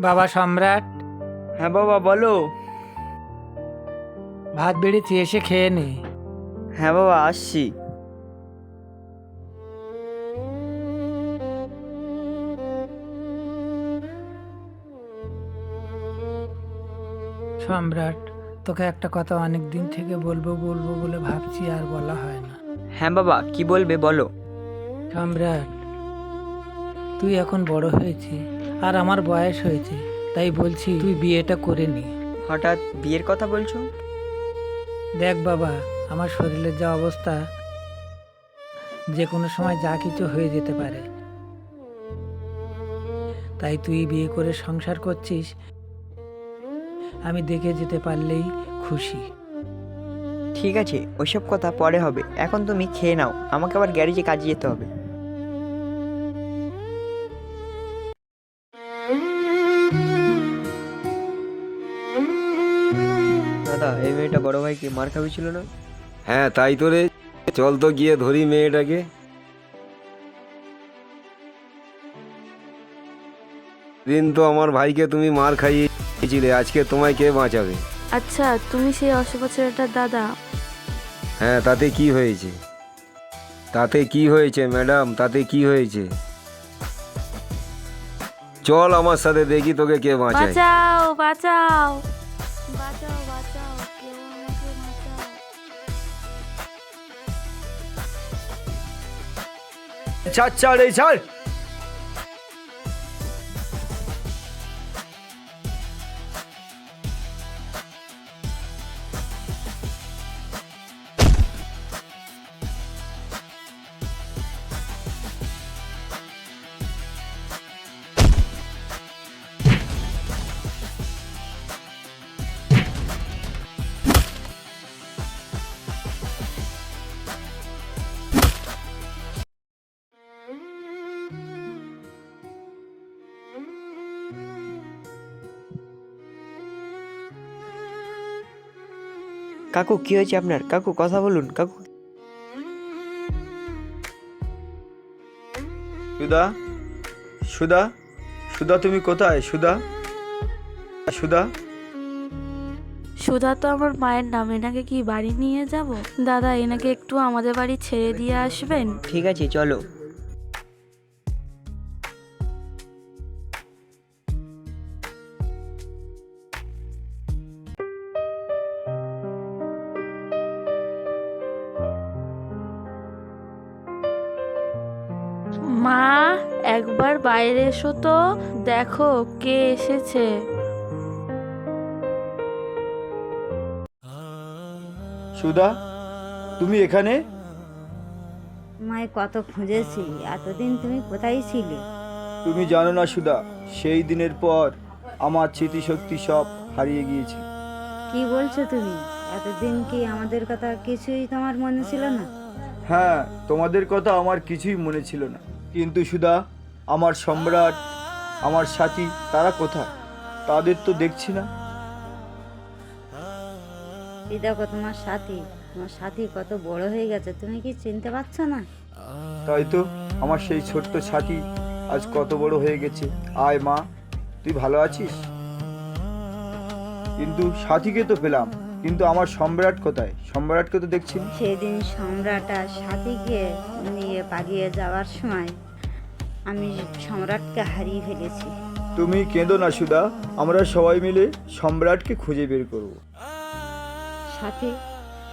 বাবা সম্রাট, হ্যাঁ বাবা বলো। ভাত বেড়েছি, এসে খেয়ে নে। হ্যাঁ বাবা আসছি। সম্রাট, তোকে একটা কথা অনেক দিন থেকে বলবো বলবো বলে ভাবছি, আর বলা হয় না। হ্যাঁ বাবা কি বলবে বলো। সম্রাট, তুই এখন বড় হয়েছিস আর আমার বয়স হয়েছে, তাই বলছি তুই বিয়েটা করে নি। হঠাৎ বিয়ের কথা বলছো? দেখ বাবা, আমার শরীরের যা অবস্থা, যে কোনো সময় যা কিছু হয়ে যেতে পারে। তাই তুই বিয়ে করে সংসার করছিস, আমি দেখে যেতে পারলেই খুশি। ঠিক আছে, ওইসব কথা পরে হবে, এখন তুমি খেয়ে নাও, আমাকে আবার গ্যারেজে কাজে যেতে হবে। দাদা, এই মেয়েটা বড় ভাইকে মার খাবি ছিল না? হ্যাঁ তাই তো রে, চল তো গিয়ে ধরি মেয়েটাকে। দিন তো আমার ভাইকে তুমি মার খাইয়েছিলে, আজকে তোমায় কে বাঁচাবে? আচ্ছা, তুমি সেই অশুভ ছেলেটার দাদা? হ্যাঁ, তাতে কি হয়েছে? তাতে কি হয়েছে ম্যাডাম, তাতে কি হয়েছে? চল আমার সাথে, দেখি তোকে কে বাঁচায়। বাঁচাও বাঁচাও বাঁচাও বাঁচাও, কেউ আমাকে বাঁচাও। ছাড় এই ছাড়। কাকু কি হয়েছে আপনার? কাকু কথা বলুন কাকু। সুধা, সুধা, সুধা তুমি কোথায়? সুধা, সুধা। সুধা তো আমার মায়ের নাম, এনাকে কি বাড়ি নিয়ে যাব? দাদা, এনাকে একটু আমাদের বাড়ি ছেড়ে দিয়ে আসবেন? ঠিক আছে চলো। মা, একবার বাইরে এসো তো, দেখো কে এসেছে। সুধা, তুমি এখানে? মায় কত খুঁজেছি, এতদিন তুমি কোথায় ছিলে? তুমি জানো না সুধা, সেই দিনের পর আমার স্মৃতিশক্তি সব হারিয়ে গিয়েছে। কি বলছো তুমি? এতদিন কি আমাদের কথা কিছুই তোমার মনে ছিল না? হ্যাঁ, তোমাদের কথা আমার কিছুই মনে ছিল না, কিন্তু সুধা, আমার সম্রাট, আমার সাথী, তারা কোথায়? তাদের তো দেখছি না। এই দেখো তোমার সাথী কত বড় হয়ে গেছে, তুমি কি চিনতে পারছো না? তাই তো, আমার সেই ছোট্ট সাথী আজ কত বড় হয়ে গেছে। আয় মা, তুই ভালো আছিস? কিন্তু সাথীকে তো পেলাম, কিন্তু আমার সম্রাট কোথায়? সম্রাটকে তো দেখছি না। সেদিন সম্রাট আর সাথীকে নিয়ে পালিয়ে যাওয়ার সময় আমি সম্রাটকে হারিয়ে ফেলেছি। তুমি কেঁদো না সুধা, আমরা সবাই মিলে সম্রাটকে খুঁজে বের করব। সাথী,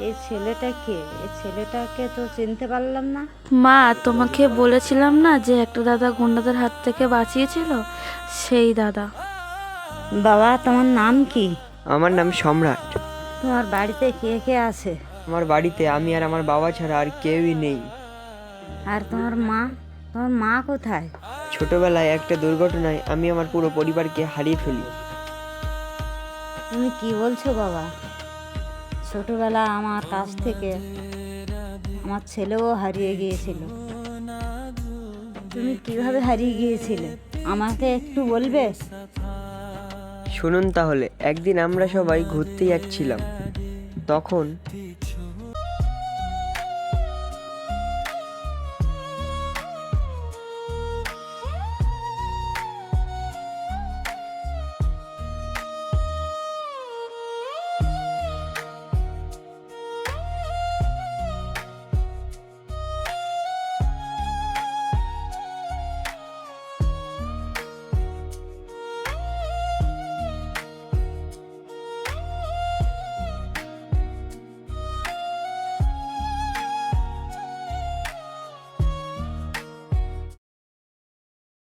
এই ছেলেটা কে? এই ছেলেটাকে তো চিনতে পারলাম না। মা, তোমাকে বলেছিলাম না যে একটা দাদা গুন্ডাদের হাত থেকে বাঁচিয়েছিল, সেই দাদা। বাবা, তোমার নাম কি? আমার নাম সম্রাট। তোমার বাড়িতে কে কে আছে? আমার বাড়িতে আমি আর আমার বাবা ছাড়া আর কেউই নেই। আর তোমার মা কোথায়? ছোটবেলায় একটা দুর্ঘটনায় আমি আমার পুরো পরিবারকে হারিয়ে ফেলি। তুমি কি বলছো বাবা? ছোটবেলা আমার কাছ থেকে আমার ছেলেও হারিয়ে গিয়েছিল। তুমি কিভাবে হারিয়ে গিয়েছিলে আমাকে একটু বলবে? শুনুন তাহলে, একদিন আমরা সবাই ঘুরতে যাচ্ছিলাম, তখন